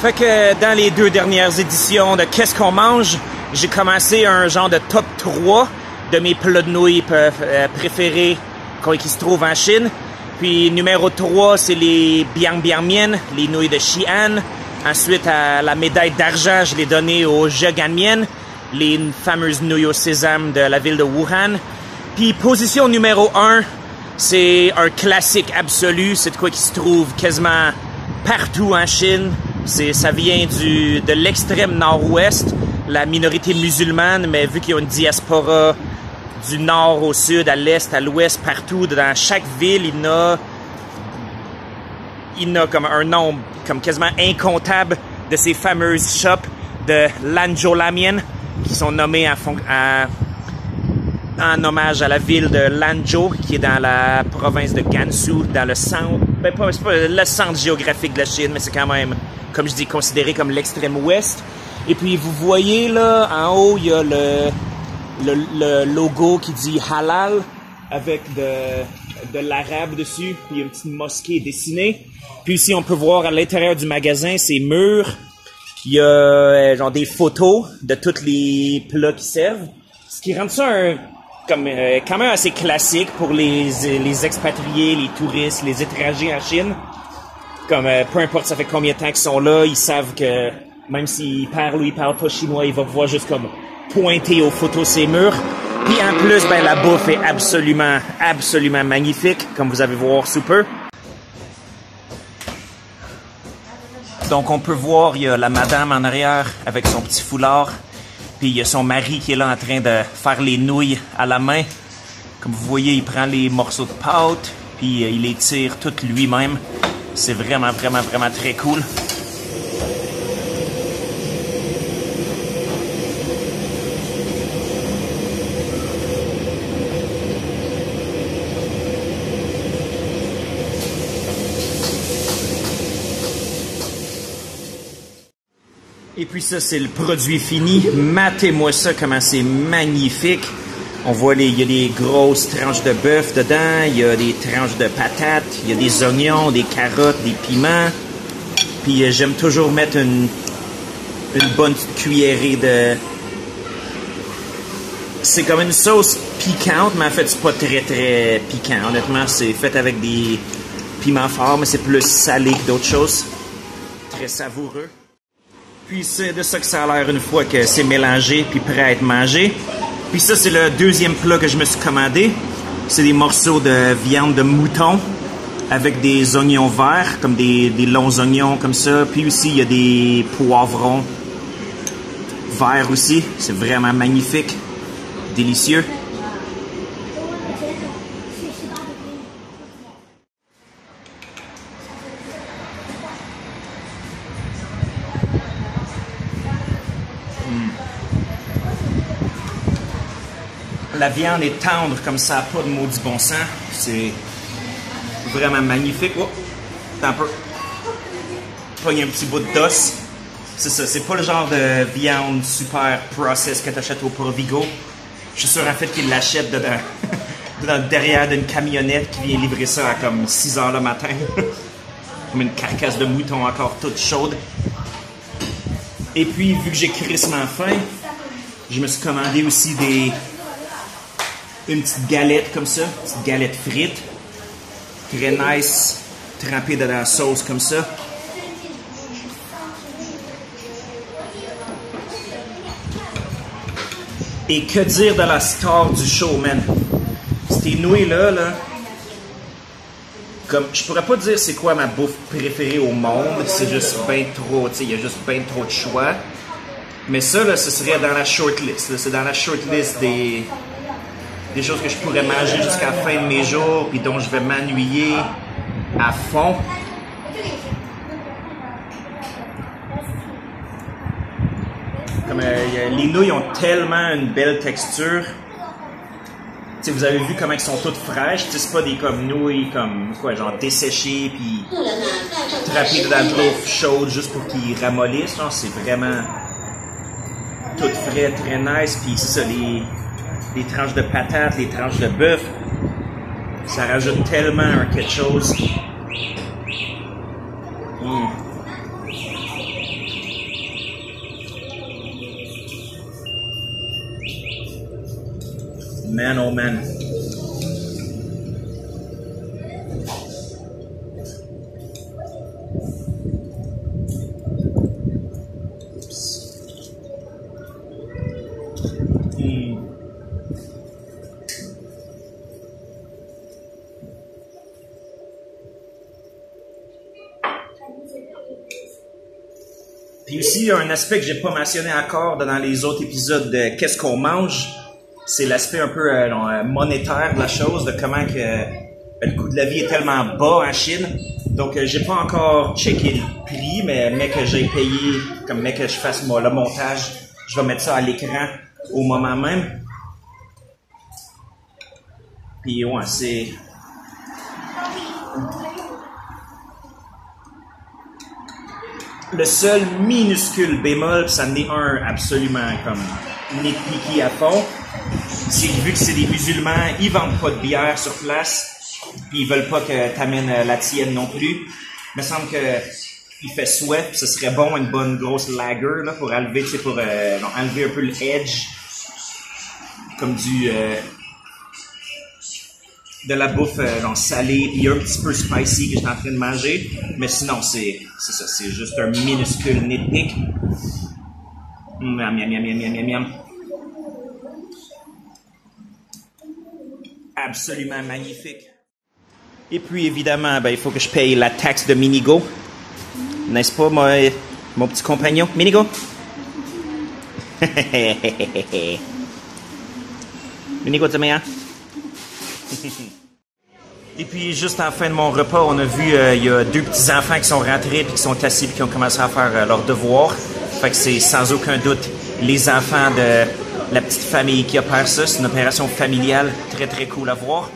Fait que dans les 2 dernières éditions de Qu'est-ce qu'on mange, j'ai commencé un genre de top 3 de mes plats de nouilles préférés qui se trouvent en Chine. Puis numéro 3, c'est les Biang Biang Mian, les nouilles de Xi'an. Ensuite, à la médaille d'argent, je l'ai donnée aux Zhegan Mian, les fameuses nouilles au sésame de la ville de Wuhan. Puis position numéro 1, c'est un classique absolu. C'est de quoi qui se trouve quasiment partout en Chine. Ça vient de l'extrême nord-ouest, la minorité musulmane, mais vu qu'il y a une diaspora du nord au sud, à l'est, à l'ouest, partout, dans chaque ville, il y a comme un nombre comme quasiment incontable de ces fameuses shops de Lanzhou Lamian qui sont nommées en hommage à la ville de Lanzhou qui est dans la province de Gansu, dans le centre, c'est pas le centre géographique de la Chine, mais c'est quand même, comme je dis, considéré comme l'extrême ouest. Et puis vous voyez là, en haut, il y a le logo qui dit halal avec de l'arabe dessus, puis il y a une petite mosquée dessinée. Puis ici, on peut voir à l'intérieur du magasin, ces murs, il y a genre des photos de tous les plats qui servent, ce qui rend ça quand même assez classique pour les expatriés, les touristes, les étrangers en Chine. Comme peu importe ça fait combien de temps qu'ils sont là, ils savent que même s'ils parlent ou ils parlent pas chinois, ils vont pouvoir juste comme pointer aux photos ces murs. Puis en plus, la bouffe est absolument magnifique, comme vous allez voir sous peu. Donc on peut voir, il y a la madame en arrière avec son petit foulard. Puis il y a son mari qui est là en train de faire les nouilles à la main. Comme vous voyez, il prend les morceaux de pâte, puis il les tire toutes lui-même. C'est vraiment très cool. Et puis ça, c'est le produit fini. Matez-moi ça, comment c'est magnifique. On voit, il y a des grosses tranches de bœuf dedans, il y a des tranches de patates, il y a des oignons, des carottes, des piments. Puis j'aime toujours mettre une bonne petite cuillerée de... C'est comme une sauce piquante, mais en fait, c'est pas très piquant. Honnêtement, c'est fait avec des piments forts, mais c'est plus salé que d'autres choses. Très savoureux. Puis c'est de ça que ça a l'air une fois que c'est mélangé puis prêt à être mangé. Puis ça, c'est le deuxième plat que je me suis commandé. C'est des morceaux de viande de mouton avec des oignons verts, comme des longs oignons comme ça. Puis aussi, il y a des poivrons verts aussi. C'est vraiment magnifique, délicieux. La viande est tendre comme ça, pas de maudit bon sens. C'est vraiment magnifique. Oh, attends un peu. Pogne un petit bout d'os. C'est ça, c'est pas le genre de viande super process que tu achètes au Provigo. Je suis sûr en fait qu'ils l'achètent derrière d'une camionnette qui vient livrer ça à comme 6 h le matin. Comme une carcasse de mouton encore toute chaude. Et puis, vu que j'ai crissement faim, je me suis commandé aussi une petite galette comme ça, une petite galette frite, très nice, trempée dans la sauce comme ça. Et que dire de la star du show, man? Ces nouilles-là, comme, je pourrais pas dire c'est quoi ma bouffe préférée au monde, c'est juste ben trop, tu sais, il y a juste ben trop de choix. Mais ça, là, ce serait dans la shortlist. C'est dans la shortlist des choses que je pourrais manger jusqu'à la fin de mes jours, puis dont je vais m'ennuyer à fond. Comme, les nouilles ont tellement une belle texture. T'sais, vous avez vu comment elles sont toutes fraîches. C'est pas des comme nouilles comme quoi, genre desséchées puis trempées dans de l'eau chaude juste pour qu'ils ramollissent. C'est vraiment tout frais, très nice. Puis c'est ça, les tranches de patates, les tranches de bœuf, ça rajoute tellement quelque chose. Man, oh man. Puis aussi, il y a un aspect que j'ai pas mentionné encore dans les autres épisodes de qu'est-ce qu'on mange. C'est l'aspect un peu monétaire de la chose, de comment que le coût de la vie est tellement bas en Chine. Donc, j'ai pas encore checké le prix, mais que j'ai payé, comme que je fasse le montage, je vais mettre ça à l'écran au moment même. Puis ouais, c'est... Le seul minuscule bémol, ça en est un absolument comme nitpicky à fond, c'est que vu que c'est des musulmans, ils vendent pas de bière sur place, puis ils veulent pas que t'amènes la tienne non plus. Il me semble que il fait soif, puis ce serait bon une bonne grosse lager là, pour enlever, tu sais, pour enlever un peu le edge, comme de la bouffe salée et un petit peu spicy que j'étais en train de manger. Mais sinon, c'est ça, c'est juste un minuscule nitpick. Miam, miam, miam, miam, miam, miam. Absolument magnifique. Et puis, évidemment, il faut que je paye la taxe de Minigo. N'est-ce pas, mon petit compagnon? Minigo? Minigo, tu m'as? Et puis, juste en fin de mon repas, on a vu, il y a deux petits-enfants qui sont rentrés, puis qui sont assis, puis qui ont commencé à faire leurs devoirs. Fait que c'est sans aucun doute les enfants de la petite famille qui opère ça. C'est une opération familiale très, très cool à voir.